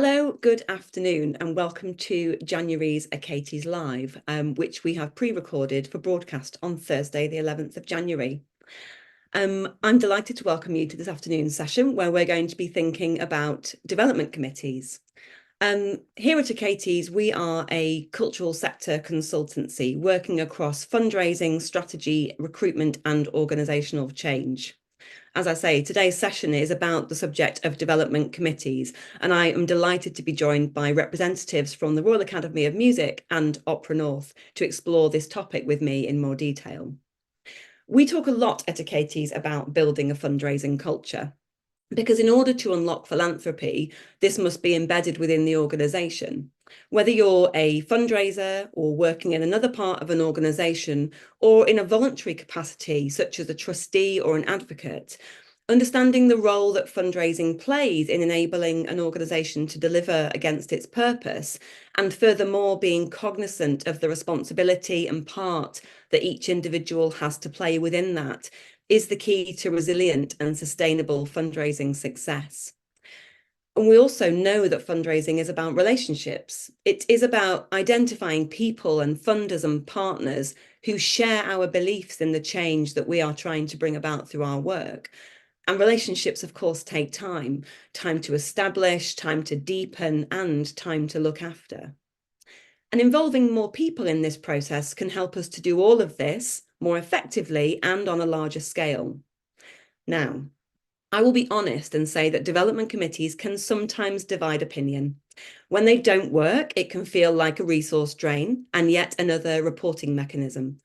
Hello, good afternoon, and welcome to January's Achates Live, which we have pre-recorded for broadcast on Thursday, the 11th of January. I'm delighted to welcome you to this afternoon's session where we're going to be thinking about development committees. Here at Achates, we are a cultural sector consultancy working across fundraising, strategy, recruitment, and organisational change. As I say, today's session is about the subject of development committees, and I am delighted to be joined by representatives from the Royal Academy of Music and Opera North to explore this topic with me in more detail. We talk a lot at Achates about building a fundraising culture, because in order to unlock philanthropy, this must be embedded within the organisation. Whether you're a fundraiser or working in another part of an organisation or in a voluntary capacity, such as a trustee or an advocate, understanding the role that fundraising plays in enabling an organisation to deliver against its purpose, and furthermore being cognizant of the responsibility and part that each individual has to play within that, is the key to resilient and sustainable fundraising success. And we also know that fundraising is about relationships. It is about identifying people and funders and partners who share our beliefs in the change that we are trying to bring about through our work. And relationships, of course, take time to establish, time to deepen, and time to look after. And involving more people in this process can help us to do all of this more effectively and on a larger scale. Now, I will be honest and say that development committees can sometimes divide opinion. When they don't work, it can feel like a resource drain and yet another reporting mechanism.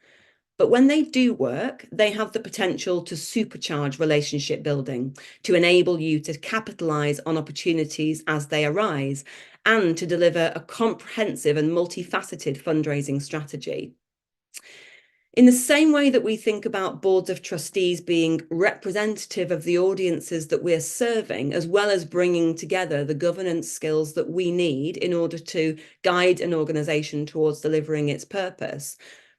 But when they do work, they have the potential to supercharge relationship building, to enable you to capitalize on opportunities as they arise, and to deliver a comprehensive and multifaceted fundraising strategy. In the same way that we think about boards of trustees being representative of the audiences that we're serving, as well as bringing together the governance skills that we need in order to guide an organisation towards delivering its purpose,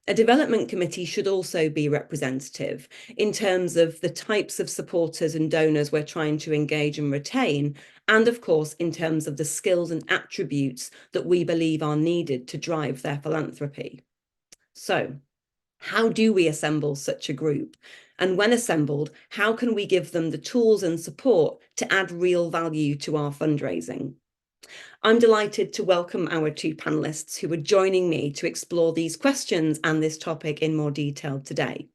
a development committee should also be representative in terms of the types of supporters and donors we're trying to engage and retain, and of course, in terms of the skills and attributes that we believe are needed to drive their philanthropy. So, how do we assemble such a group? And when assembled, how can we give them the tools and support to add real value to our fundraising? I'm delighted to welcome our two panelists who are joining me to explore these questions and this topic in more detail today.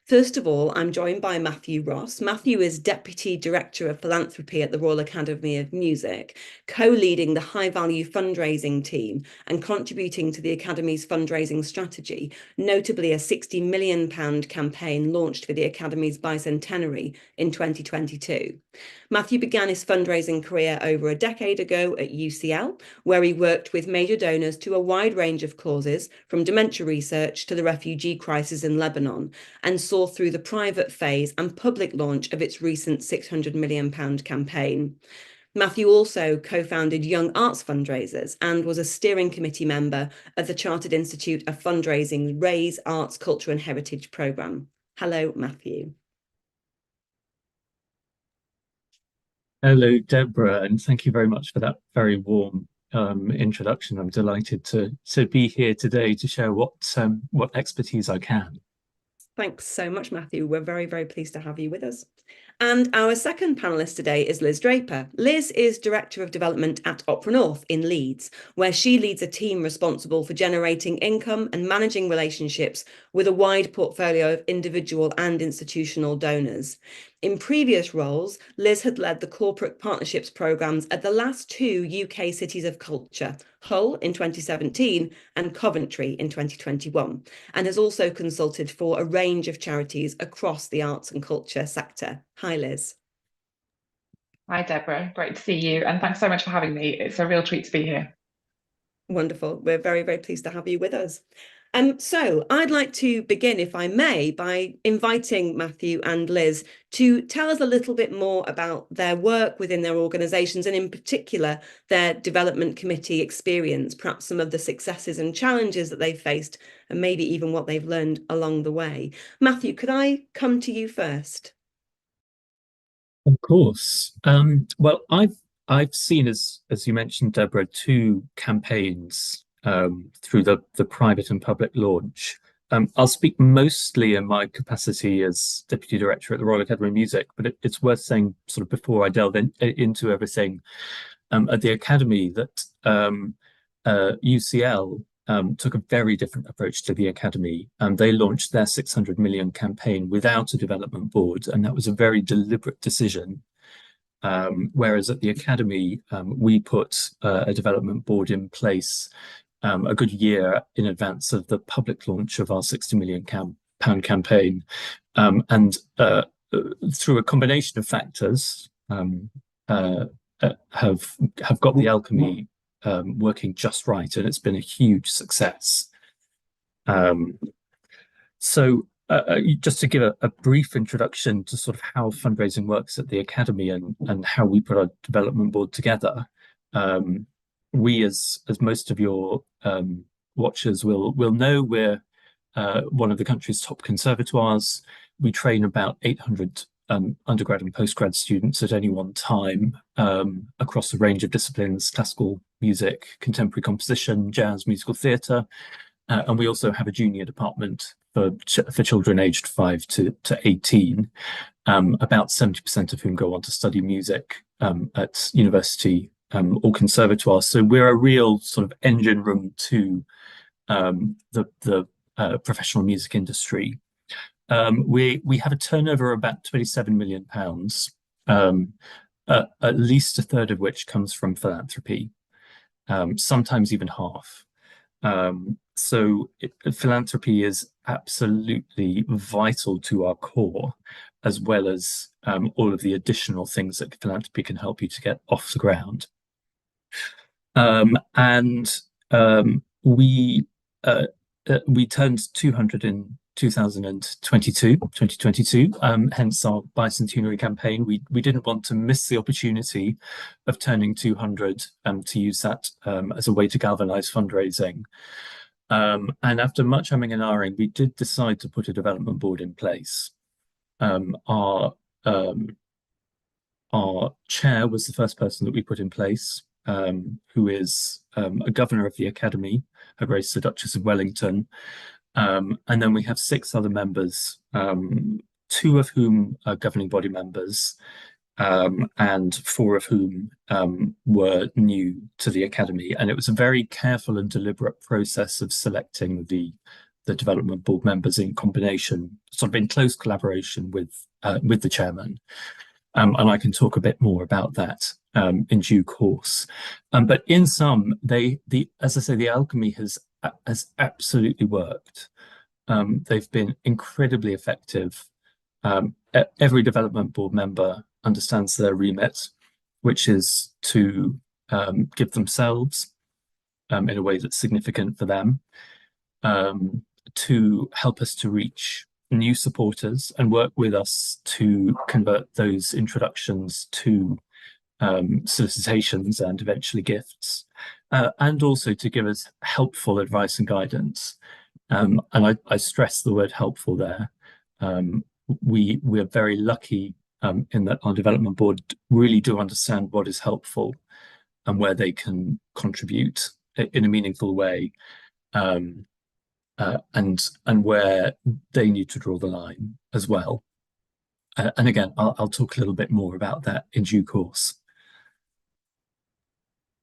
First of all, I'm joined by Matthew Ross. Matthew is Deputy Director of Philanthropy at the Royal Academy of Music, co-leading the high-value fundraising team and contributing to the Academy's fundraising strategy, notably a £60 million campaign launched for the Academy's bicentenary in 2022. Matthew began his fundraising career over a decade ago at UCL, where he worked with major donors to a wide range of causes, from dementia research to the refugee crisis in Lebanon, and saw through the private phase and public launch of its recent £600 million campaign. Matthew also co-founded Young Arts Fundraisers and was a steering committee member of the Chartered Institute of Fundraising's Raise Arts, Culture and Heritage programme. Hello, Matthew. Hello, Deborah, and thank you very much for that very warm introduction. I'm delighted to be here today to share what expertise I can. Thanks so much, Matthew. We're very, very pleased to have you with us. And our second panellist today is Liz Draper. Liz is Director of Development at Opera North in Leeds, where she leads a team responsible for generating income and managing relationships with a wide portfolio of individual and institutional donors. In previous roles, Liz had led the corporate partnerships programmes at the last two UK cities of culture, Hull in 2017 and Coventry in 2021, and has also consulted for a range of charities across the arts and culture sector. Hi, Liz. Hi, Deborah. Great to see you. And thanks so much for having me. It's a real treat to be here. Wonderful. We're very, very pleased to have you with us. So I'd like to begin, if I may, by inviting Matthew and Liz to tell us a little bit more about their work within their organisations and in particular their development committee experience, perhaps some of the successes and challenges that they've faced and maybe even what they've learned along the way. Matthew, could I come to you first? Of course. Well, I've seen, as you mentioned, Deborah, two campaigns through the private and public launch. I'll speak mostly in my capacity as Deputy Director at the Royal Academy of Music, but it's worth saying, sort of before I delve into everything, at the Academy that UCL took a very different approach to the Academy, and they launched their 600 million campaign without a development board, and that was a very deliberate decision. Whereas at the Academy, we put a development board in place a good year in advance of the public launch of our £60 million campaign. And through a combination of factors, have got the alchemy working just right, and it's been a huge success. So just to give a brief introduction to sort of how fundraising works at the Academy and how we put our development board together. We, as most of your watchers will know, we're one of the country's top conservatoires. We train about 800 undergrad and postgrad students at any one time across a range of disciplines: classical music, contemporary composition, jazz, musical theatre. And we also have a junior department for children aged 5 to 18, about 70% of whom go on to study music at university or conservatoire. So we're a real sort of engine room to the professional music industry. We have a turnover of about £27 million, at least a third of which comes from philanthropy, sometimes even half. Philanthropy is absolutely vital to our core, as well as all of the additional things that philanthropy can help you to get off the ground. We turned 200 in 2022, hence our bicentenary campaign. We didn't want to miss the opportunity of turning 200 to use that as a way to galvanize fundraising. And after much umming and ahhing, we did decide to put a development board in place. Our chair was the first person that we put in place, who is a governor of the Academy, Her Grace the Duchess of Wellington. And then we have 6 other members, 2 of whom are governing body members, and 4 of whom were new to the Academy. And it was a very careful and deliberate process of selecting the development board members in combination, sort of in close collaboration with the chairman. And I can talk a bit more about that in due course. But in sum, as I say, the alchemy has absolutely worked. They've been incredibly effective. Every development board member understands their remit, which is to give themselves in a way that's significant for them, to help us to reach new supporters and work with us to convert those introductions to solicitations and eventually gifts, and also to give us helpful advice and guidance. And I stress the word helpful there. We're very lucky in that our development board really do understand what is helpful and where they can contribute in a meaningful way, and where they need to draw the line as well. And again, I'll talk a little bit more about that in due course.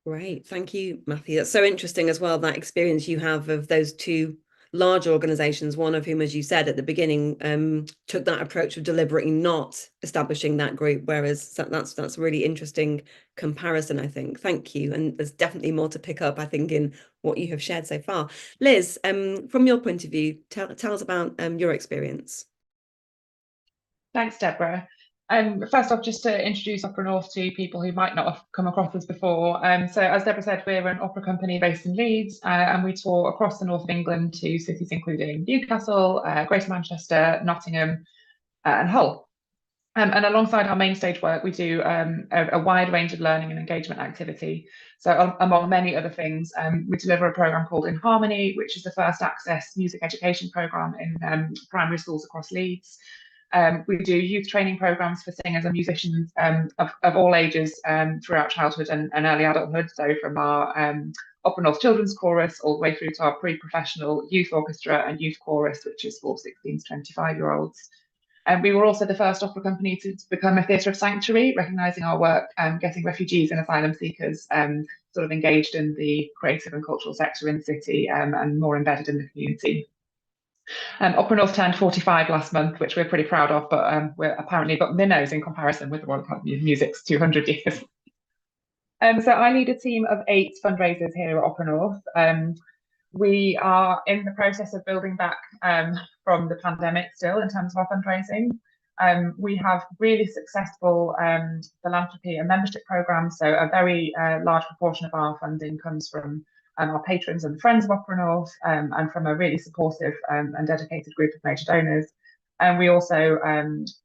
Great, thank you, Matthew. That's so interesting as well, that experience you have of those 2 large organizations, one of whom, as you said at the beginning, took that approach of deliberately not establishing that group, whereas that's a really interesting comparison, I think. Thank you. And there's definitely more to pick up, I think, in what you have shared so far. Liz, from your point of view, tell us about your experience. Thanks, Deborah. First off, just to introduce Opera North to people who might not have come across us before. So as Deborah said, we're an opera company based in Leeds, and we tour across the north of England to cities including Newcastle, Greater Manchester, Nottingham, and Hull. And alongside our main stage work, we do a wide range of learning and engagement activity. So among many other things, we deliver a programme called In Harmony, which is the first access music education programme in primary schools across Leeds. We do youth training programs for singers and musicians of all ages throughout childhood and early adulthood. So from our Opera North Children's Chorus all the way through to our pre-professional youth orchestra and youth chorus, which is for 16 to 25-year-olds. And we were also the first opera company to become a theatre of sanctuary, recognising our work getting refugees and asylum seekers sort of engaged in the creative and cultural sector in the city and more embedded in the community. Opera North turned 45 last month, which we're pretty proud of, but we're apparently got minnows in comparison with the Royal Academy of Music's 200 years. So I lead a team of 8 fundraisers here at Opera North. We are in the process of building back from the pandemic still in terms of our fundraising. We have really successful philanthropy and membership programs, so a very large proportion of our funding comes from our patrons and friends of Opera North and from a really supportive and dedicated group of major donors. And we also,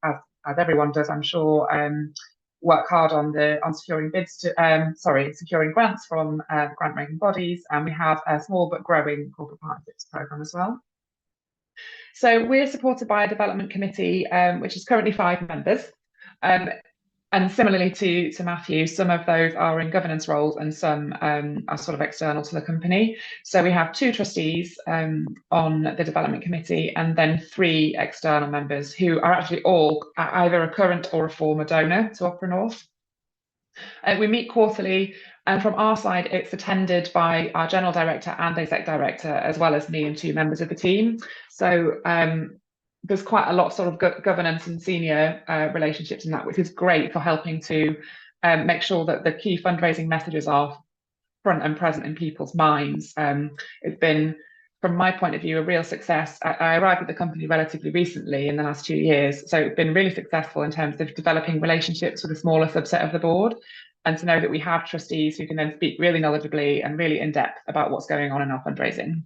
as everyone does, I'm sure, work hard on securing bids to securing grants from grant making bodies, and we have a small but growing corporate partnerships program as well. So we're supported by a development committee which is currently 5 members, and similarly to Matthew, some of those are in governance roles and some are sort of external to the company. So we have 2 trustees on the development committee and then 3 external members who are actually all either a current or a former donor to Opera North. We meet quarterly, and from our side, it's attended by our general director and exec director, as well as me and 2 members of the team. So there's quite a lot sort of governance and senior relationships in that, which is great for helping to make sure that the key fundraising messages are front and present in people's minds. It's been, from my point of view, a real success. I arrived at the company relatively recently in the last 2 years, so it's been really successful in terms of developing relationships with a smaller subset of the board, and to know that we have trustees who can then speak really knowledgeably and really in depth about what's going on in our fundraising.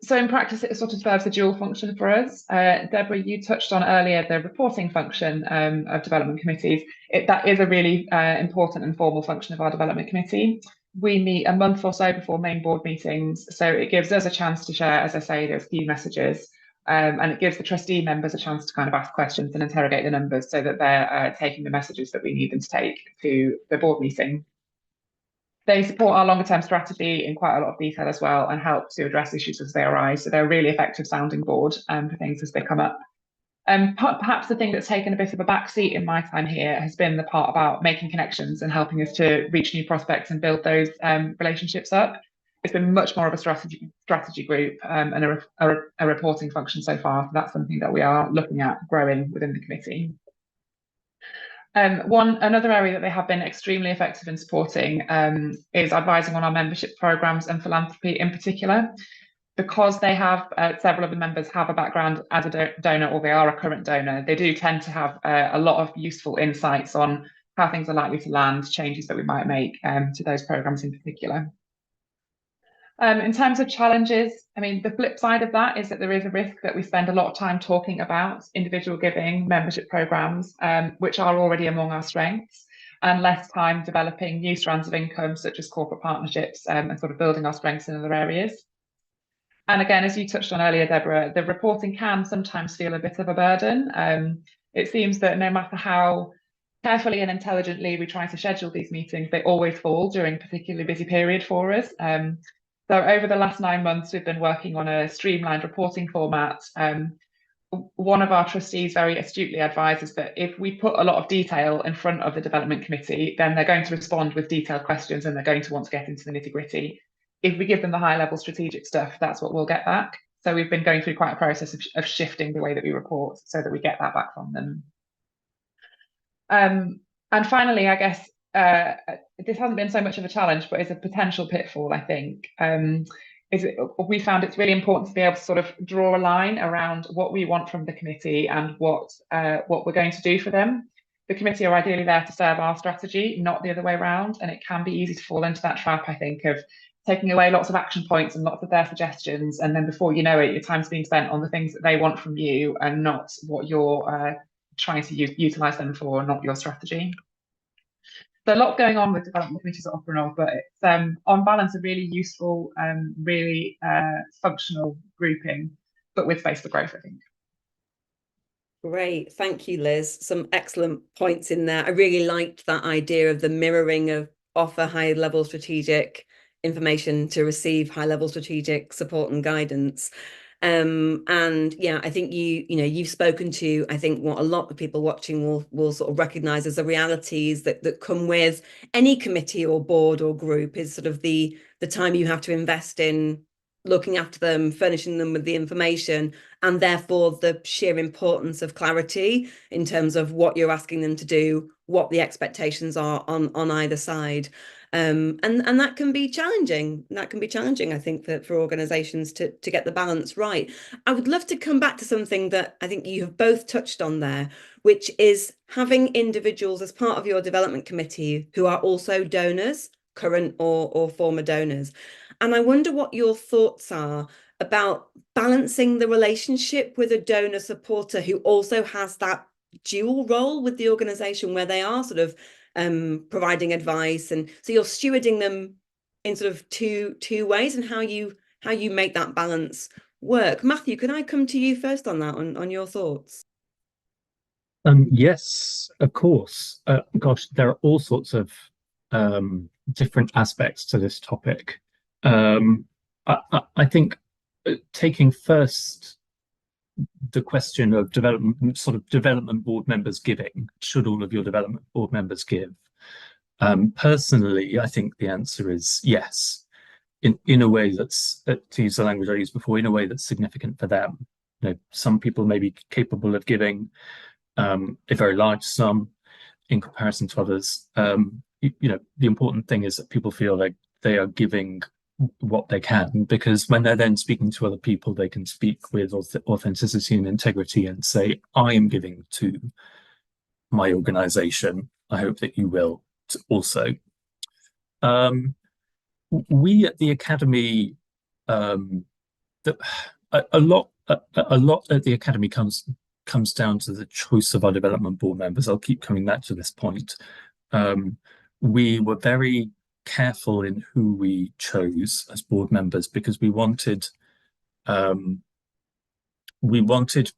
So in practice, it sort of serves a dual function for us. Deborah, you touched on earlier the reporting function of development committees. That is a really important and formal function of our development committee. We meet a month or so before main board meetings, so it gives us a chance to share, as I say, those key messages, and it gives the trustee members a chance to kind of ask questions and interrogate the numbers so that they're taking the messages that we need them to take to the board meeting. They support our longer term strategy in quite a lot of detail as well and help to address issues as they arise. So they're a really effective sounding board for things as they come up. Perhaps the thing that's taken a bit of a backseat in my time here has been the part about making connections and helping us to reach new prospects and build those relationships up. It's been much more of a strategy group and a reporting function so far. So that's something that we are looking at growing within the committee. Another area that they have been extremely effective in supporting is advising on our membership programs and philanthropy in particular. Because they have several of the members have a background as a donor or they are a current donor, they do tend to have a lot of useful insights on how things are likely to land, changes that we might make to those programs in particular. In terms of challenges, I mean, the flip side of that is that there is a risk that we spend a lot of time talking about individual giving, membership programs, which are already among our strengths, and less time developing new strands of income, such as corporate partnerships, and sort of building our strengths in other areas. And again, as you touched on earlier, Deborah, the reporting can sometimes feel a bit of a burden. It seems that no matter how carefully and intelligently we try to schedule these meetings, they always fall during a particularly busy period for us. So over the last 9 months, we've been working on a streamlined reporting format. One of our trustees very astutely advises that if we put a lot of detail in front of the development committee, then they're going to respond with detailed questions and they're going to want to get into the nitty-gritty. If we give them the high-level strategic stuff, that's what we'll get back. So we've been going through quite a process of shifting the way that we report so that we get that back from them. And finally, I guess, this hasn't been so much of a challenge, but it's a potential pitfall, I think. We found it's really important to be able to sort of draw a line around what we want from the committee and what we're going to do for them. The committee are ideally there to serve our strategy, not the other way around, and it can be easy to fall into that trap, I think, of taking away lots of action points and lots of their suggestions, and then before you know it, your time's being spent on the things that they want from you and not what you're trying to utilise them for, not your strategy. So a lot going on with development committees at Opera North, but it's on balance a really useful, really functional grouping, but with space for growth, I think. Great. Thank you, Liz. Some excellent points in there. I really liked that idea of the mirroring of offer high level strategic information to receive high level strategic support and guidance. And yeah, I think you've spoken to, I think, what a lot of people watching will sort of recognize as the realities that come with any committee or board or group is sort of the time you have to invest in looking after them, furnishing them with the information, and therefore the sheer importance of clarity in terms of what you're asking them to do, what the expectations are on either side. And that can be challenging. That can be challenging, I think, for organizations to get the balance right. I would love to come back to something that I think you have both touched on there, which is having individuals as part of your development committee who are also donors, current or former donors. And I wonder what your thoughts are about balancing the relationship with a donor supporter who also has that dual role with the organization, where they are sort of providing advice, and so you're stewarding them in sort of two ways, and how you make that balance work. Matthew, can I come to you first on that, on your thoughts? Yes, of course. Gosh, there are all sorts of different aspects to this topic. I think taking first the question of development board members giving, should all of your development board members give? Personally, I think the answer is yes, in a way that's, to use the language I used before, in a way that's significant for them. Some people may be capable of giving a very large sum in comparison to others. The important thing is that people feel like they are giving what they can, because when they're then speaking to other people, they can speak with authenticity and integrity and say, I am giving to my organization. I hope that you will also. We at the Academy, a lot at the Academy comes down to the choice of our development board members. I'll keep coming back to this point. We were very careful in who we chose as board members, because we wanted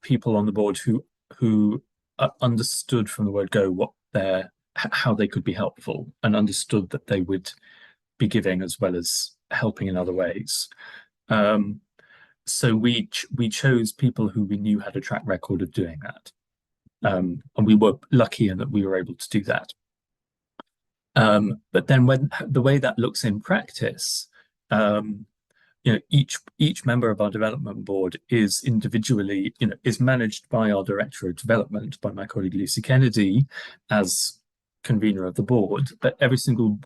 people on the board who understood from the word go how they could be helpful, and understood that they would be giving as well as helping in other ways. So we chose people who we knew had a track record of doing that, and we were lucky in that we were able to do that. But then when the way that looks in practice, each member of our development board is individually, is managed by our director of development, by my colleague Lucy Kennedy, as convener of the board. But every single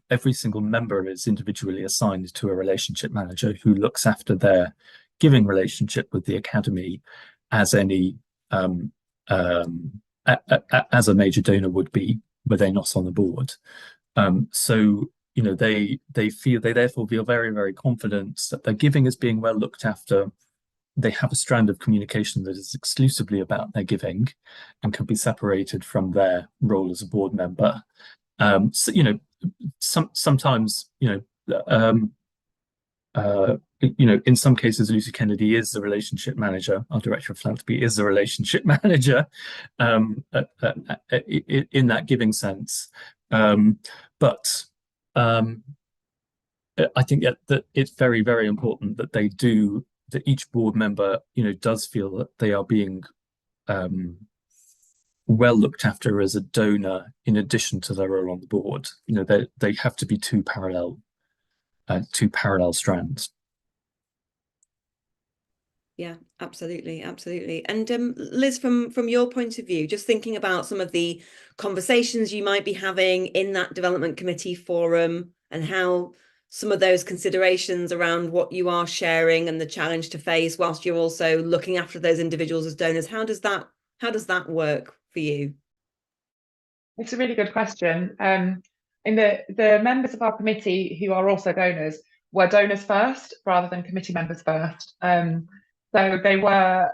member is individually assigned to a relationship manager who looks after their giving relationship with the Academy, as any as a major donor would be, were they not on the board. So they therefore feel very, very confident that their giving is being well looked after. They have a strand of communication that is exclusively about their giving and can be separated from their role as a board member. So sometimes in some cases, Lucy Kennedy is the relationship manager. Our director of philanthropy is the relationship manager in that giving sense. But I think that it's very, very important that that each board member, does feel that they are being well looked after as a donor, in addition to their role on the board. They have to be two parallel strands. Yeah, absolutely. And Liz, from your point of view, just thinking about some of the conversations you might be having in that development committee forum, and how some of those considerations around what you are sharing and the challenge to face whilst you're also looking after those individuals as donors, how does that work for you? It's a really good question. And the members of our committee who are also donors were donors first rather than committee members first. So they were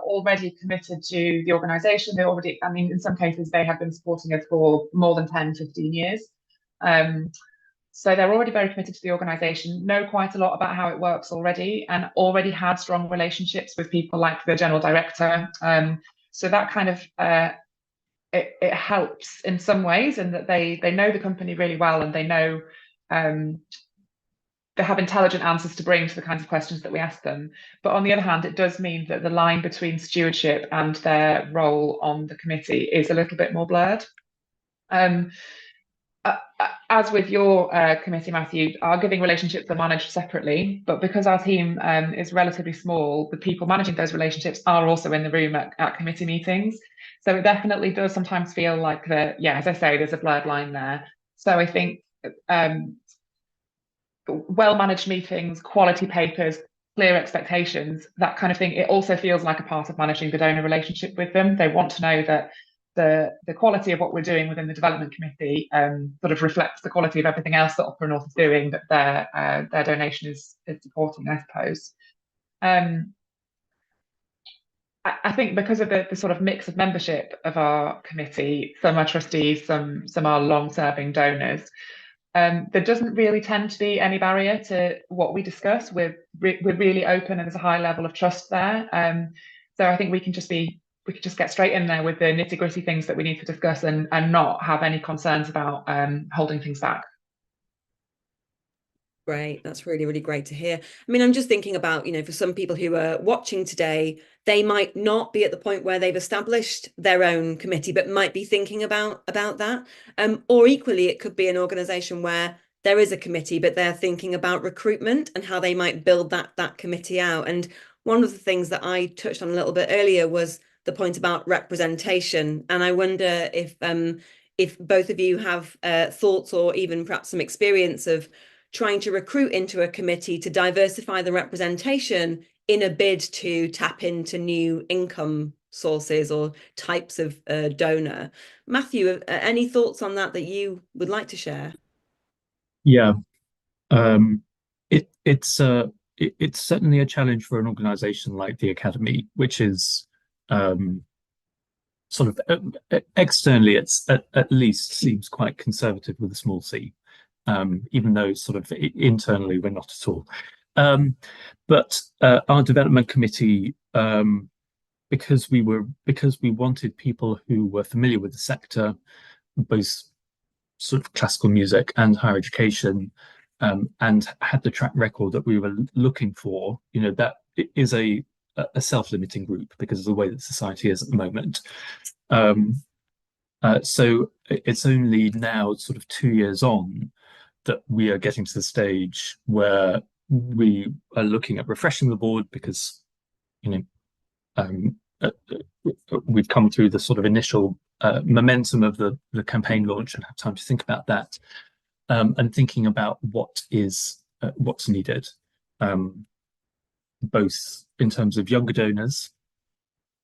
already committed to the organisation. In some cases, they have been supporting us for more than 10, 15 years. So they're already very committed to the organisation, know quite a lot about how it works already, and already had strong relationships with people like the general director, So that kind of it helps in some ways, in that they know the company really well, and they know they have intelligent answers to bring to the kinds of questions that we ask them. But on the other hand, it does mean that the line between stewardship and their role on the committee is a little bit more blurred. As with your committee, Matthew, our giving relationships are managed separately, but because our team is relatively small, the people managing those relationships are also in the room at committee meetings. So it definitely does sometimes feel like as I say, there's a blurred line there. So I think well-managed meetings, quality papers, clear expectations, that kind of thing, it also feels like a part of managing the donor relationship with them. They want to know that the quality of what we're doing within the development committee sort of reflects the quality of everything else that Opera North is doing, that their donation is supporting, I suppose. I think because of the sort of mix of membership of our committee, some are trustees, some are long-serving donors. There doesn't really tend to be any barrier to what we discuss. We're really open, and there's a high level of trust there. So I think we can just get straight in there with the nitty-gritty things that we need to discuss, and not have any concerns about holding things back. Great. That's really, really great to hear. I mean, I'm just thinking about, for some people who are watching today, they might not be at the point where they've established their own committee, but might be thinking about that. Or equally, it could be an organization where there is a committee, but they're thinking about recruitment and how they might build that committee out. And one of the things that I touched on a little bit earlier was the point about representation. And I wonder if both of you have thoughts, or even perhaps some experience of trying to recruit into a committee to diversify the representation in a bid to tap into new income sources or types of donor. Matthew, any thoughts on that you would like to share? Yeah, it's certainly a challenge for an organisation like the Academy, which is sort of externally, it's at least seems quite conservative with a small c. Even though sort of internally we're not at all. But our development committee, because we wanted people who were familiar with the sector, both sort of classical music and higher education, and had the track record that we were looking for, that is a self-limiting group because of the way that society is at the moment. So it's only now, sort of 2 years on, that we are getting to the stage where we are looking at refreshing the board, because we've come through the sort of initial momentum of the campaign launch and have time to think about that, and thinking about what's needed, both in terms of younger donors,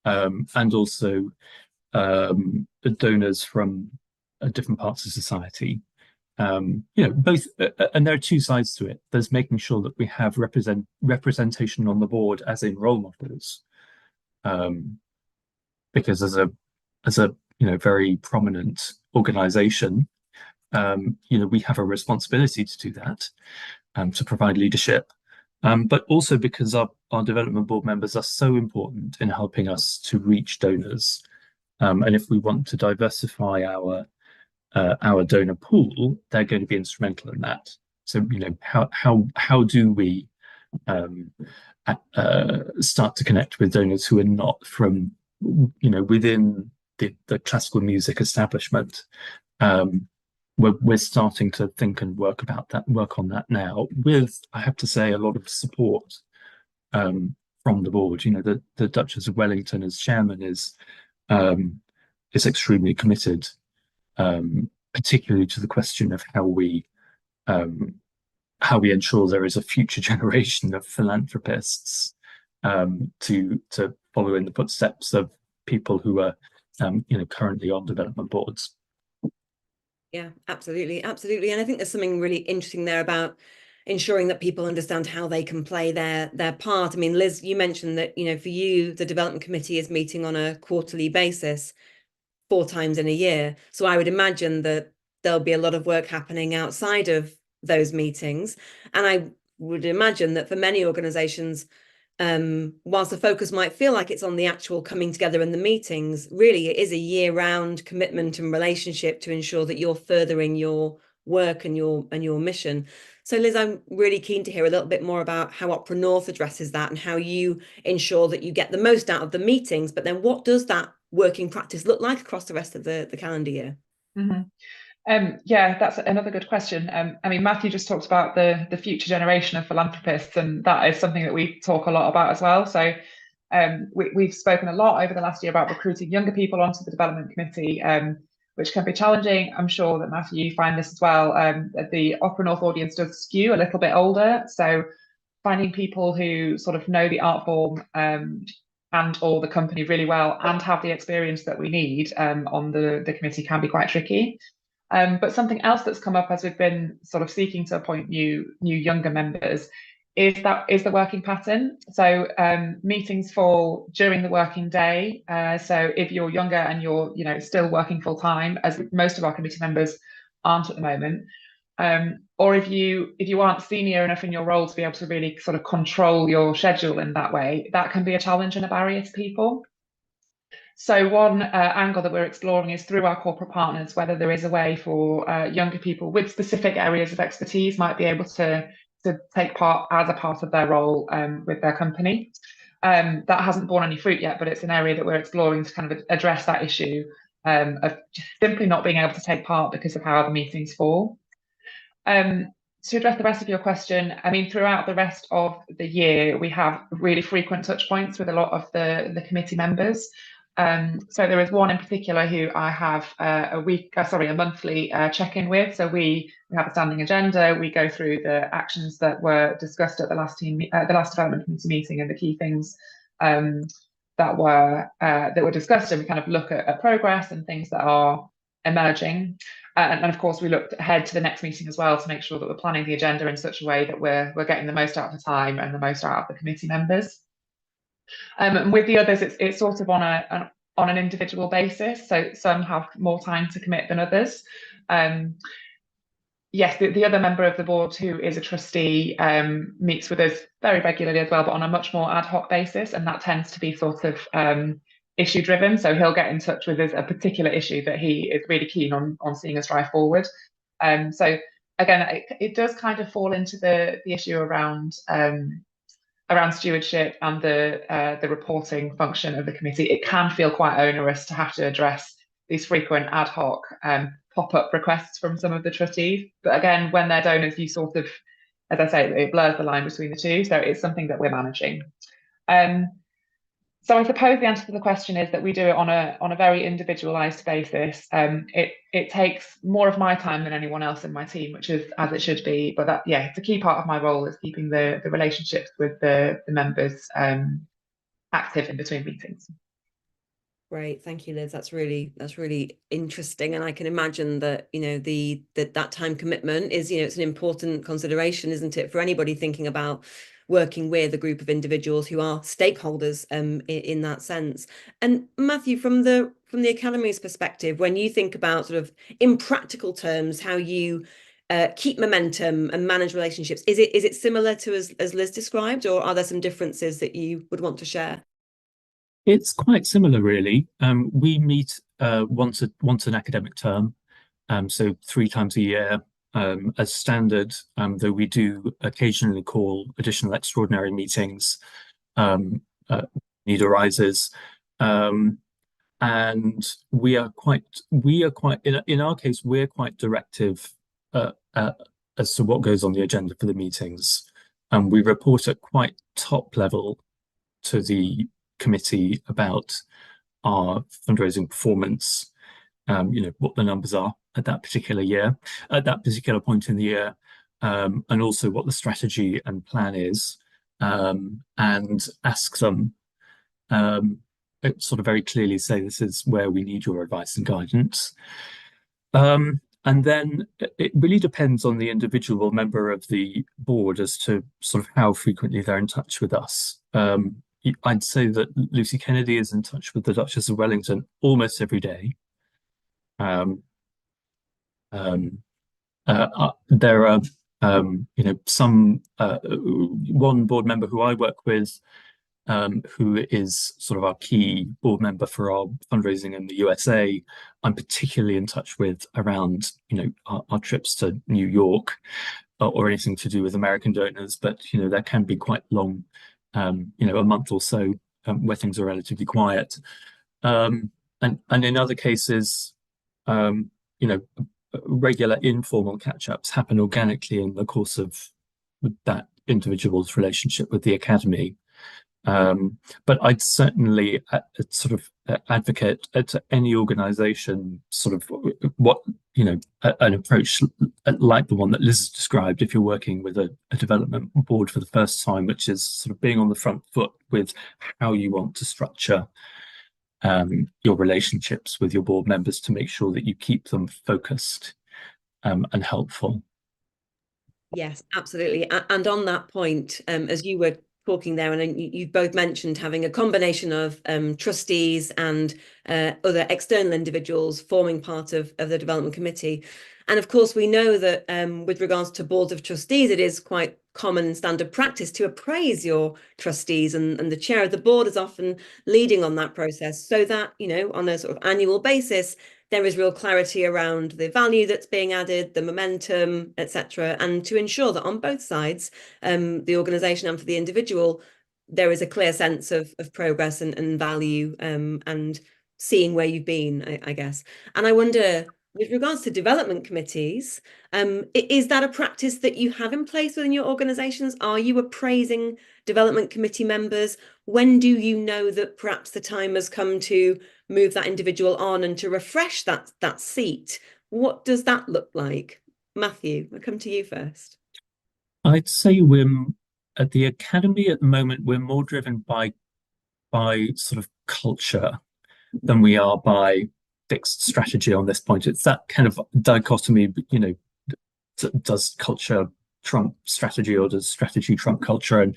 and also donors from different parts of society. Both, and there are two sides to it. There's making sure that we have representation on the board as in role models, because as a very prominent organization, we have a responsibility to do that, to provide leadership, but also because our development board members are so important in helping us to reach donors, and if we want to diversify our donor pool, they're going to be instrumental in that. So, how do we start to connect with donors who are not from, within the classical music establishment? We're starting to think and work on that now, with, I have to say, a lot of support from the board. The Duchess of Wellington as chairman is extremely committed, particularly to the question of how we ensure there is a future generation of philanthropists, to follow in the footsteps of people who are currently on development boards. Yeah, absolutely. And I think there's something really interesting there about ensuring that people understand how they can play their part. I mean, Liz, you mentioned that for you the development committee is meeting on a quarterly basis, 4 times in a year. So I would imagine that there'll be a lot of work happening outside of those meetings. And I would imagine that for many organizations, whilst the focus might feel like it's on the actual coming together and the meetings, really it is a year-round commitment and relationship to ensure that you're furthering your work and your mission. So Liz, I'm really keen to hear a little bit more about how Opera North addresses that and how you ensure that you get the most out of the meetings, but then what does that working practice look like across the rest of the calendar year? Yeah, that's another good question. I mean, Matthew just talked about the future generation of philanthropists, and that is something that we talk a lot about as well. So we've spoken a lot over the last year about recruiting younger people onto the development committee, which can be challenging. I'm sure that Matthew, you find this as well. The Opera North audience does skew a little bit older, so finding people who sort of know the art form and or the company really well and have the experience that we need on the committee can be quite tricky. But something else that's come up as we've been sort of seeking to appoint new younger members is the working pattern. So meetings fall during the working day. So if you're younger and you're still working full time, as most of our committee members aren't at the moment, or if you aren't senior enough in your role to be able to really sort of control your schedule in that way, that can be a challenge and a barrier to people. So one angle that we're exploring is through our corporate partners, whether there is a way for younger people with specific areas of expertise might be able to take part as a part of their role with their company. That hasn't borne any fruit yet, but it's an area that we're exploring to kind of address that issue of simply not being able to take part because of how the meetings fall. To address the rest of your question, I mean, throughout the rest of the year, we have really frequent touch points with a lot of the committee members. So there is one in particular who I have a monthly check-in with. So we have a standing agenda. We go through the actions that were discussed at the last development committee meeting and the key things that were discussed, and we kind of look at progress and things that are emerging. And of course, we looked ahead to the next meeting as well to make sure that we're planning the agenda in such a way that we're getting the most out of the time and the most out of the committee members. And with the others, it's sort of on an individual basis. So some have more time to commit than others. Yes, the other member of the board who is a trustee meets with us very regularly as well, but on a much more ad hoc basis, and that tends to be sort of issue driven. So he'll get in touch with us a particular issue that he is really keen on seeing us drive forward. So again, it does kind of fall into the issue around stewardship and the reporting function of the committee. It can feel quite onerous to have to address these frequent ad hoc pop-up requests from some of the trustees. But again, when they're donors, you sort of, as I say, it blurs the line between the two. So it's something that we're managing. So I suppose the answer to the question is that we do it on a very individualized basis. It takes more of my time than anyone else in my team, which is as it should be. But it's a key part of my role is keeping the relationships with the members active in between meetings. Great, thank you, Liz. That's really interesting, and I can imagine that that time commitment is it's an important consideration, isn't it, for anybody thinking about working with a group of individuals who are stakeholders in that sense. And Matthew, from the Academy's perspective, when you think about sort of in practical terms how you keep momentum and manage relationships, is it similar to as Liz described, or are there some differences that you would want to share? It's quite similar, really. We meet once an academic term, so 3 times a year as standard, though we do occasionally call additional extraordinary meetings, need arises. And we are quite in our case, we're quite directive as to what goes on the agenda for the meetings. And we report at quite top level to the committee about our fundraising performance, what the numbers are at that particular year, at that particular point in the year, and also what the strategy and plan is, and ask them sort of very clearly say, this is where we need your advice and guidance. And then it really depends on the individual member of the board as to sort of how frequently they're in touch with us. I'd say that Lucy Kennedy is in touch with the Duchess of Wellington almost every day. There are, some one board member who I work with who is sort of our key board member for our fundraising in the USA, I'm particularly in touch with around, our trips to New York or anything to do with American donors. But, there can be quite long, a month or so where things are relatively quiet. And in other cases, regular informal catch-ups happen organically in the course of that individual's relationship with the academy. But I'd certainly advocate to any organization sort of what, an approach like the one that Liz has described if you're working with a development board for the first time, which is sort of being on the front foot with how you want to structure your relationships with your board members to make sure that you keep them focused and helpful. Yes, absolutely. And on that point, as you were talking there, and you both mentioned having a combination of trustees and other external individuals forming part of the development committee. And of course, we know that with regards to boards of trustees, it is quite common and standard practice to appraise your trustees, and the chair of the board is often leading on that process, so that, on a sort of annual basis, there is real clarity around the value that's being added, the momentum, etc. And to ensure that on both sides, the organisation and for the individual, there is a clear sense of progress and value, and seeing where you've been, I guess. And I wonder, with regards to development committees, is that a practice that you have in place within your organisations? Are you appraising development committee members? When do you know that perhaps the time has come to move that individual on and to refresh that seat? What does that look like? Matthew, I'll come to you first. I'd say we're at the academy at the moment, we're more driven by sort of culture than we are by fixed strategy on this point. It's that kind of dichotomy, does culture trump strategy or does strategy trump culture? And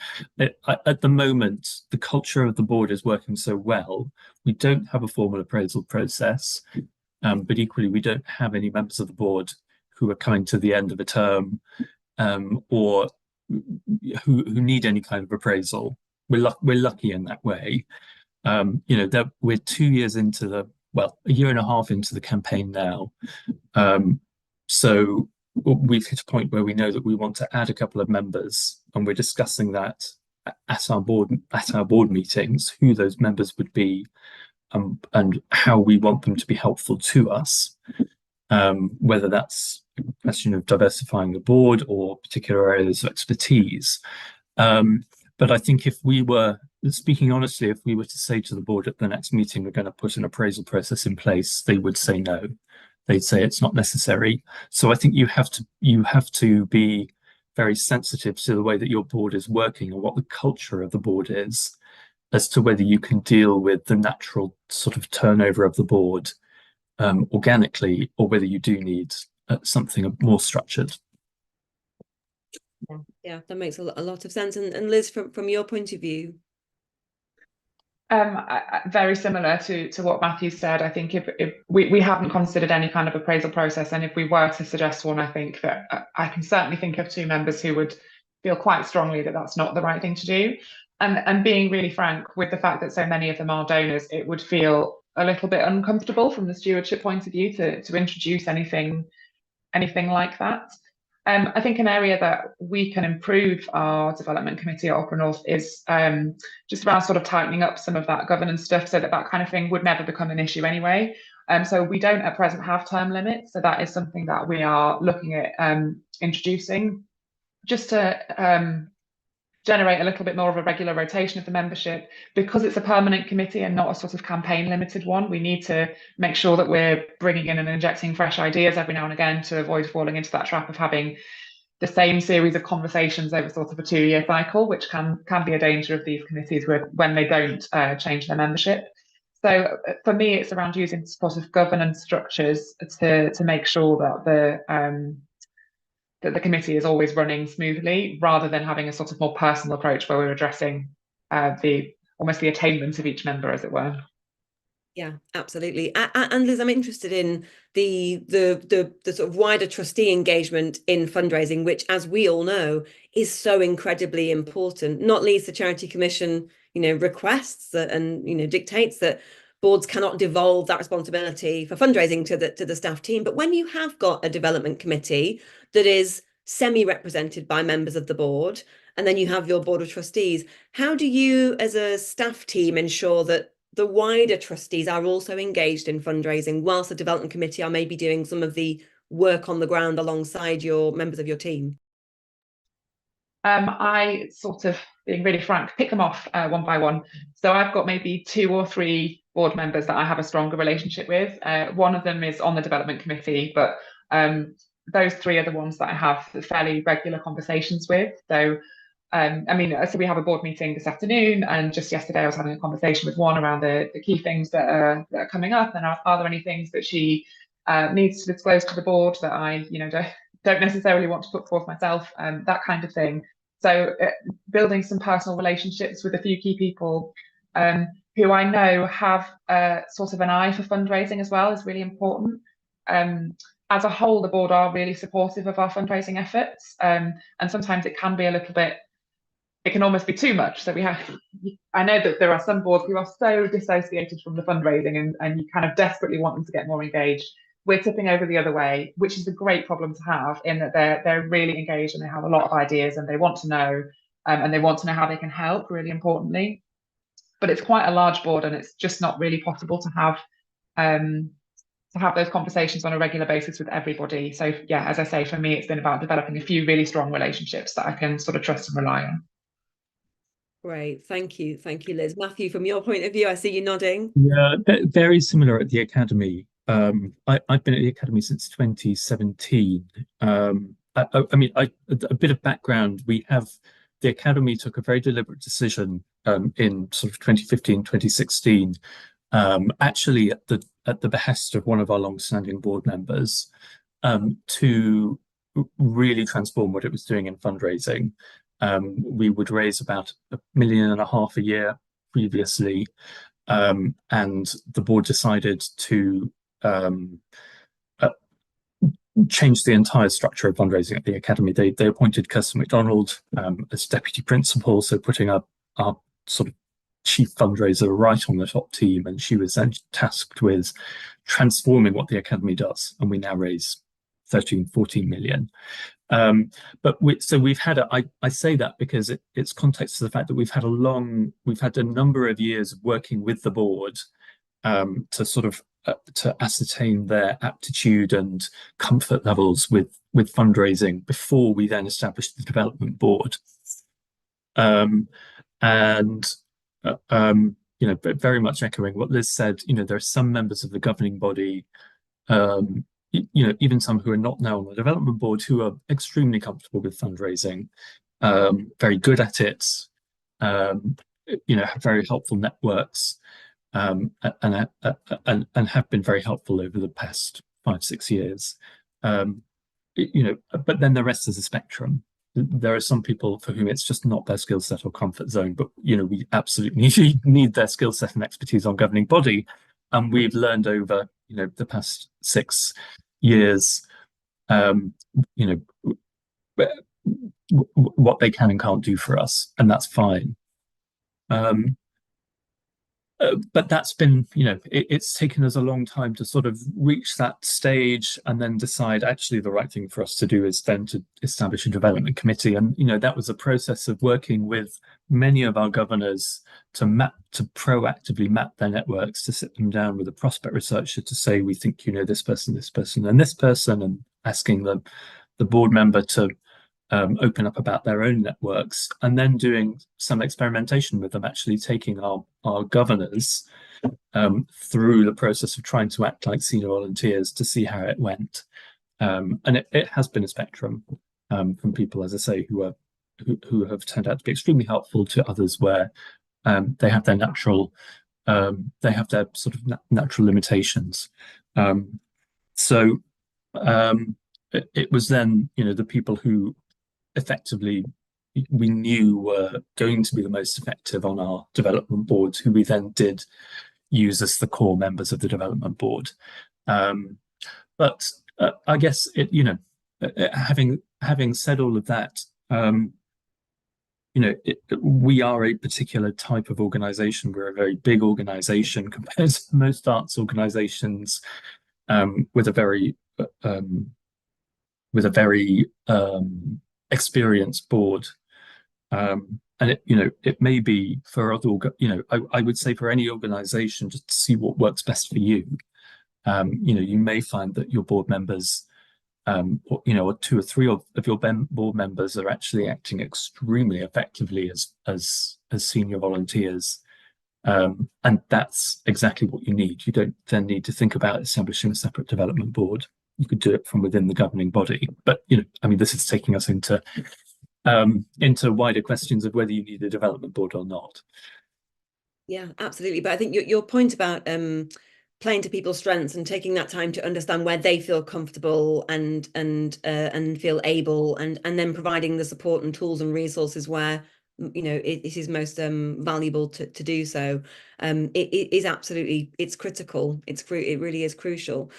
at the moment, the culture of the board is working so well. We don't have a formal appraisal process, but equally, we don't have any members of the board who are coming to the end of a term or who need any kind of appraisal. We're lucky in that way. We're 2 years into a year and a half into the campaign now. So we've hit a point where we know that we want to add a couple of members, and we're discussing that at our board meetings, who those members would be, and how we want them to be helpful to us. Whether that's a question of diversifying the board or particular areas of expertise. But I think if we were speaking honestly, if we were to say to the board at the next meeting, we're going to put an appraisal process in place, they would say no. They'd say it's not necessary. So I think you have to be very sensitive to the way that your board is working and what the culture of the board is, as to whether you can deal with the natural sort of turnover of the board organically, or whether you do need something more structured. Yeah, that makes a lot of sense. And Liz, from your point of view? Very similar to what Matthew said. I think if we haven't considered any kind of appraisal process, and if we were to suggest one, I think that I can certainly think of 2 members who would feel quite strongly that that's not the right thing to do. And being really frank, with the fact that so many of them are donors, it would feel a little bit uncomfortable from the stewardship point of view to introduce anything like that. I think an area that we can improve our development committee at Opera North is just around sort of tightening up some of that governance stuff, so that kind of thing would never become an issue anyway. So we don't at present have term limits, so that is something that we are looking at introducing, just to generate a little bit more of a regular rotation of the membership. Because it's a permanent committee and not a sort of campaign limited one, we need to make sure that we're bringing in and injecting fresh ideas every now and again to avoid falling into that trap of having the same series of conversations over sort of a 2-year cycle, which can be a danger of these committees when they don't change their membership. So for me, it's around using sort of governance structures to make sure that the committee is always running smoothly, rather than having a sort of more personal approach where we're addressing almost the attainment of each member, as it were. Yeah, absolutely. And Liz, I'm interested in the sort of wider trustee engagement in fundraising, which, as we all know, is so incredibly important. Not least the Charity Commission, requests and dictates that boards cannot devolve that responsibility for fundraising to the staff team. But when you have got a development committee that is semi-represented by members of the board, and then you have your board of trustees, how do you as a staff team ensure that the wider trustees are also engaged in fundraising whilst the development committee are maybe doing some of the work on the ground alongside your members of your team? I sort of, being really frank, pick them off one by one. So I've got maybe 2 or 3 board members that I have a stronger relationship with. One of them is on the development committee, but those 3 are the ones that I have fairly regular conversations with. So so we have a board meeting this afternoon, and just yesterday I was having a conversation with one around the key things that are coming up, and are there any things that she needs to disclose to the board that I don't necessarily want to put forth myself, that kind of thing. So building some personal relationships with a few key people who I know have sort of an eye for fundraising as well is really important. As a whole, the board are really supportive of our fundraising efforts, and sometimes it can be a little bit, it can almost be too much. So I know that there are some boards who are so dissociated from the fundraising, and you kind of desperately want them to get more engaged. We're tipping over the other way, which is a great problem to have, in that they're really engaged and they have a lot of ideas and they want to know, and they want to know how they can help, really importantly. But it's quite a large board, and it's just not really possible to have those conversations on a regular basis with everybody. So yeah, as I say, for me, it's been about developing a few really strong relationships that I can sort of trust and rely on. Great, thank you, Liz. Matthew, from your point of view, I see you nodding. Yeah, very similar at the Academy. I've been at the Academy since 2017. A bit of background. The Academy took a very deliberate decision in sort of 2015, 2016, actually at the behest of one of our long-standing board members, to really transform what it was doing in fundraising. We would raise about £1.5 million a year previously, and the board decided to change the entire structure of fundraising at the Academy. They appointed Kirsten MacDonald as deputy principal, so putting our sort of chief fundraiser right on the top team, and she was then tasked with transforming what the Academy does, and we now raise 13-14 million. So we've had I say that because it's context to the fact that we've had a number of years of working with the board to sort of to ascertain their aptitude and comfort levels with fundraising before we then established the development board. But very much echoing what Liz said, there are some members of the governing body, even some who are not now on the development board, who are extremely comfortable with fundraising, very good at it, have very helpful networks, and have been very helpful over the past 5-6 years. But then the rest is a spectrum. There are some people for whom it's just not their skill set or comfort zone, but we absolutely need their skill set and expertise on governing body. And we've learned over the past 6 years what they can and can't do for us, and that's fine. But that's been, it's taken us a long time to sort of reach that stage and then decide actually the right thing for us to do is then to establish a development committee. And, that was a process of working with many of our governors to proactively map their networks, to sit them down with a prospect researcher to say, we think this person, and this person, and asking the board member to open up about their own networks, and then doing some experimentation with them, actually taking our governors through the process of trying to act like senior volunteers to see how it went. And it has been a spectrum from people, as I say, who have turned out to be extremely helpful, to others where they have their sort of natural limitations. So it was then, the people who effectively we knew were going to be the most effective on our development board, who we then did use as the core members of the development board. But I guess having said all of that, we are a particular type of organization. We're a very big organization compared to most arts organizations, with a very experienced board. And it may be for other, I would say for any organization, just to see what works best for you. You may find that your board members, or two or three of your board members are actually acting extremely effectively as senior volunteers. And that's exactly what you need. You don't then need to think about establishing a separate development board. You could do it from within the governing body. But this is taking us into wider questions of whether you need a development board or not. Yeah, absolutely. But I think your point about playing to people's strengths and taking that time to understand where they feel comfortable and feel able, and then providing the support and tools and resources where it is most valuable to do so. It is absolutely, it's critical. It really is crucial.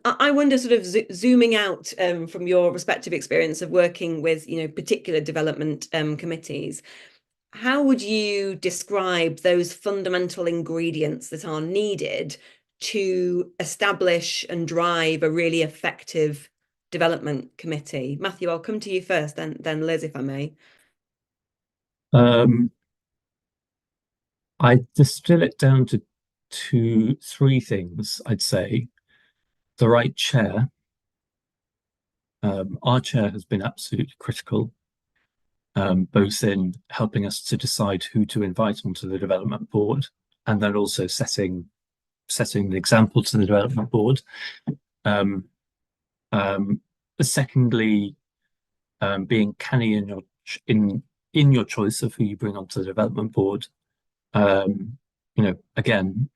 I wonder, sort of zooming out from your respective experience of working with particular development committees, how would you describe those fundamental ingredients that are needed to establish and drive a really effective development committee? Matthew, I'll come to you first, then Liz, if I may. I distill it down to three things, I'd say. The right chair. Our chair has been absolutely critical, both in helping us to decide who to invite onto the development board, and then also setting an example to the development board. Secondly, being canny in your choice of who you bring onto the development board. Again,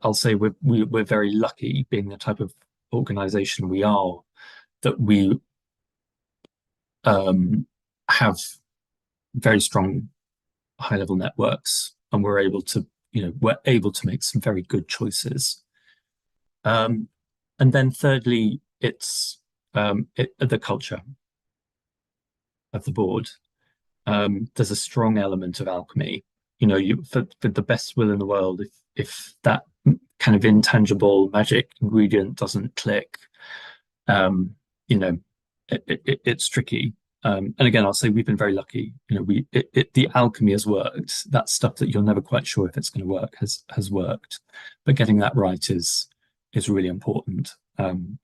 I'll say we're very lucky, being the type of organization we are, that we have very strong high-level networks, and we're able to make some very good choices. And then thirdly, it's the culture of the board. There's a strong element of alchemy. For the best will in the world, if that kind of intangible magic ingredient doesn't click, it's tricky. And again, I'll say we've been very lucky. The alchemy has worked. That stuff that you're never quite sure if it's going to work has worked. But getting that right is really important. And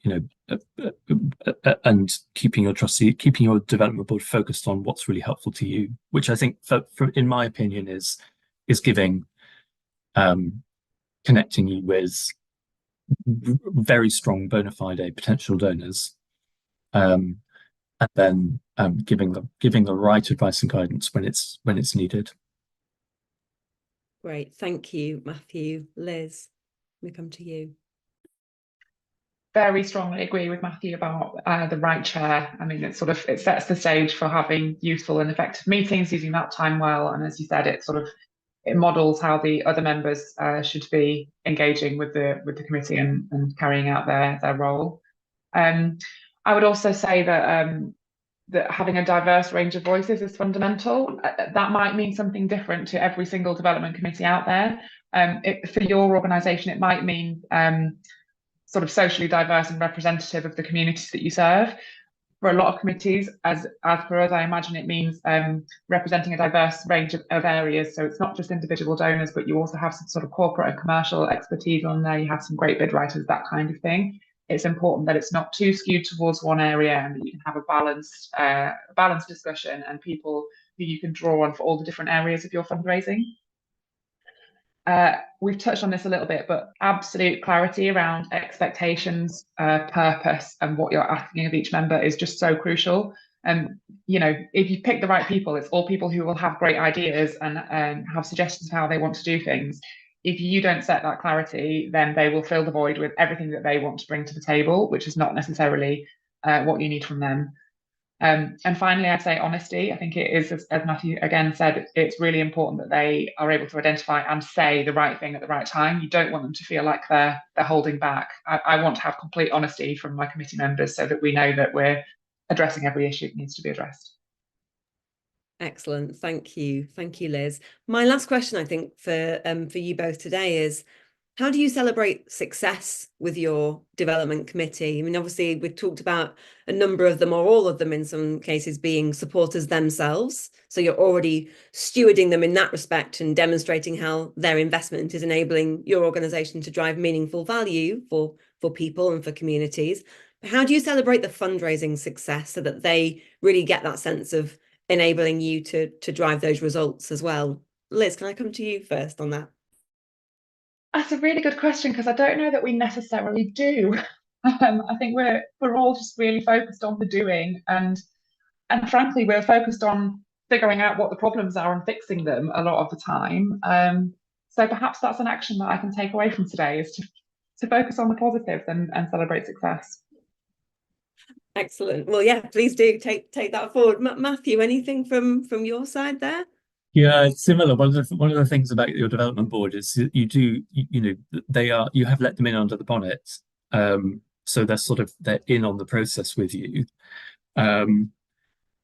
keeping your development board focused on what's really helpful to you, which I think, in my opinion, is connecting you with very strong bona fide potential donors, and then giving the right advice and guidance when it's needed. Great, thank you, Matthew. Liz, we come to you. Very strongly agree with Matthew about the right chair. I mean, it sets the stage for having useful and effective meetings, using that time well, and as you said, it models how the other members should be engaging with the committee and carrying out their role. I would also say that that having a diverse range of voices is fundamental. That might mean something different to every single development committee out there. For your organisation, it might mean sort of socially diverse and representative of the communities that you serve. For a lot of committees, as for us, I imagine it means representing a diverse range of areas. So it's not just individual donors, but you also have some sort of corporate and commercial expertise on there. You have some great bid writers, that kind of thing. It's important that it's not too skewed towards one area, and that you can have a balanced discussion and people who you can draw on for all the different areas of your fundraising. We've touched on this a little bit, but absolute clarity around expectations, purpose, and what you're asking of each member is just so crucial. And if you pick the right people, it's all people who will have great ideas and have suggestions of how they want to do things. If you don't set that clarity, then they will fill the void with everything that they want to bring to the table, which is not necessarily what you need from them. And finally, I'd say honesty. I think it is, as Matthew again said, it's really important that they are able to identify and say the right thing at the right time. You don't want them to feel like they're holding back. I want to have complete honesty from my committee members so that we know that we're addressing every issue that needs to be addressed. Excellent. Thank you. Thank you, Liz. My last question, I think, for you both today is, how do you celebrate success with your development committee? I mean, obviously, we've talked about a number of them, or all of them in some cases, being supporters themselves. So you're already stewarding them in that respect and demonstrating how their investment is enabling your organisation to drive meaningful value for people and for communities. How do you celebrate the fundraising success so that they really get that sense of enabling you to drive those results as well? Liz, can I come to you first on that? That's a really good question, because I don't know that we necessarily do. I think we're all just really focused on the doing, and frankly, we're focused on figuring out what the problems are and fixing them a lot of the time. So perhaps that's an action that I can take away from today, is to focus on the positives and celebrate success. Excellent. Well, yeah, please do take that forward. Matthew, anything from your side there? Yeah, it's similar. One of the things about your development board is you have let them in under the bonnet, so they're in on the process with you. So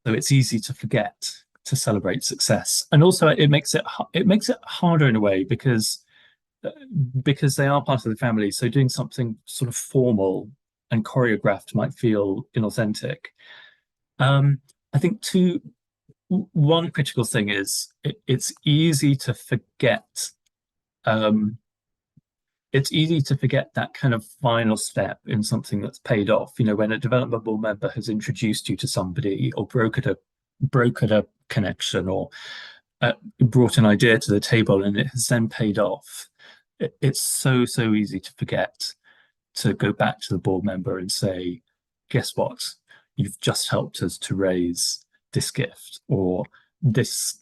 it's easy to forget to celebrate success, and also it makes it harder in a way because they are part of the family. So doing something sort of formal and choreographed might feel inauthentic. I think one critical thing is it's easy to forget. It's easy to forget that kind of final step in something that's paid off. When a development board member has introduced you to somebody, or brokered a connection, or brought an idea to the table, and it has then paid off. It's so easy to forget to go back to the board member and say, guess what? You've just helped us to raise this gift, or this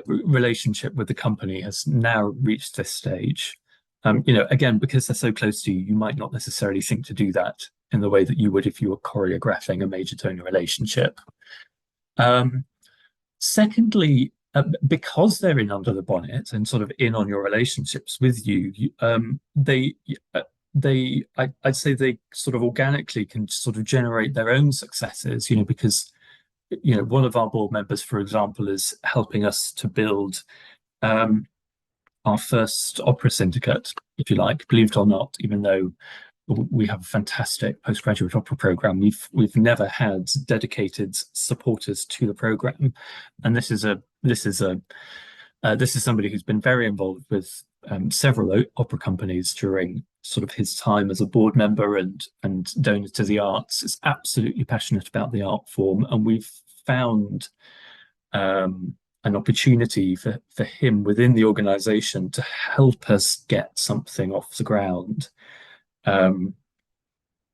relationship with the company has now reached this stage. Again, because they're so close to you, you might not necessarily think to do that in the way that you would if you were choreographing a major donor relationship. Secondly, because they're in under the bonnet and sort of in on your relationships with you, I'd say they sort of organically can sort of generate their own successes, because one of our board members, for example, is helping us to build our first opera syndicate, if you like. Believe it or not, even though we have a fantastic postgraduate opera program, we've never had dedicated supporters to the program, and this is somebody who's been very involved with several opera companies during sort of his time as a board member and donor to the arts. Is absolutely passionate about the art form, and we've found an opportunity for him within the organization to help us get something off the ground in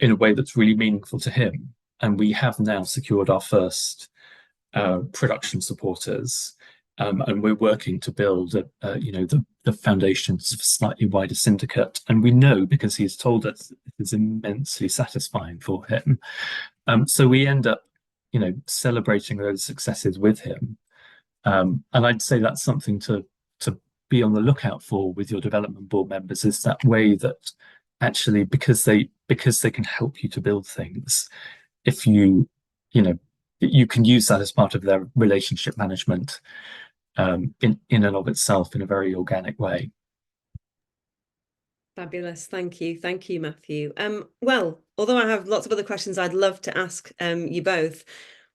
a way that's really meaningful to him. And we have now secured our first production supporters, and we're working to build the foundations of a slightly wider syndicate. And we know, because he has told us, it is immensely satisfying for him. So we end up celebrating those successes with him. And I'd say that's something to be on the lookout for with your development board members, is that way that actually, because they can help you to build things, if you can use that as part of their relationship management in and of itself, in a very organic way. Fabulous. Thank you. Thank you, Matthew. Well, although I have lots of other questions I'd love to ask you both,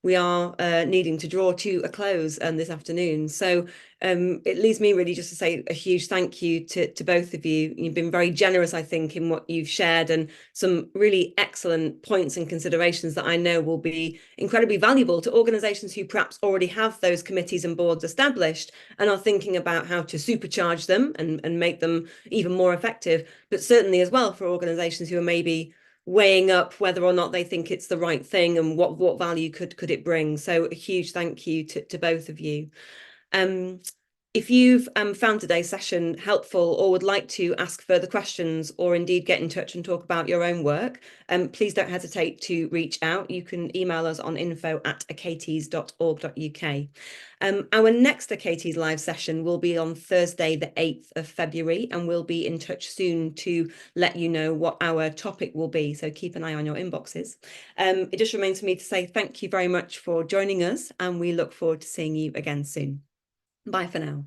we are needing to draw to a close this afternoon. So it leaves me really just to say a huge thank you to both of you. You've been very generous, I think, in what you've shared, and some really excellent points and considerations that I know will be incredibly valuable to organisations who perhaps already have those committees and boards established and are thinking about how to supercharge them and make them even more effective, but certainly as well for organisations who are maybe weighing up whether or not they think it's the right thing and what value could it bring. So a huge thank you to both of you. If you've found today's session helpful or would like to ask further questions or indeed get in touch and talk about your own work, please don't hesitate to reach out. You can email us on info@achates.org.uk. Our next Achates live session will be on Thursday, the 8th of February, and we'll be in touch soon to let you know what our topic will be. So keep an eye on your inboxes. It just remains for me to say thank you very much for joining us, and we look forward to seeing you again soon. Bye for now.